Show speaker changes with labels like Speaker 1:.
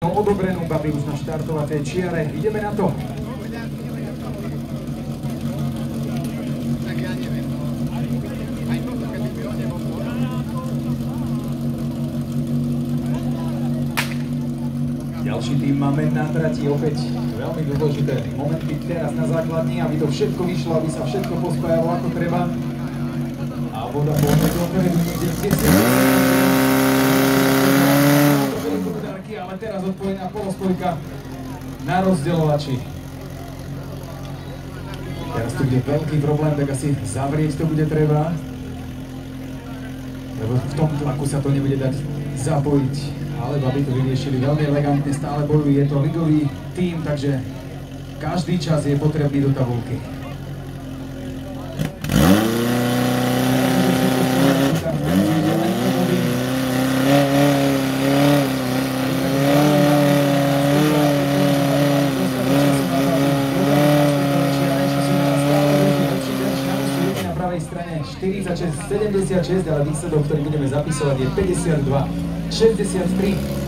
Speaker 1: Odobrenú babi už na štartovacej čiare. Ideme na to. Ďalší tým máme na trati opäť veľmi dôležité momenty teraz na základni, aby to všetko vyšlo, aby sa všetko pospájalo ako treba. A voda poďme dopredu, niekde v 10. Ale teraz odpojená polospojka na rozdeľovači. Teraz tu bude veľký problém, tak asi zavrieť to bude treba. Lebo v tom tlaku sa to nebude dať zapojiť. Ale babi to vyriešili veľmi elegantne, stále bojujú, je to ligový tím, takže každý čas je potrebný do tabulky. Na pravej strane 46-76, ale výsledok, ktorý budeme zapisovať, je 52-63.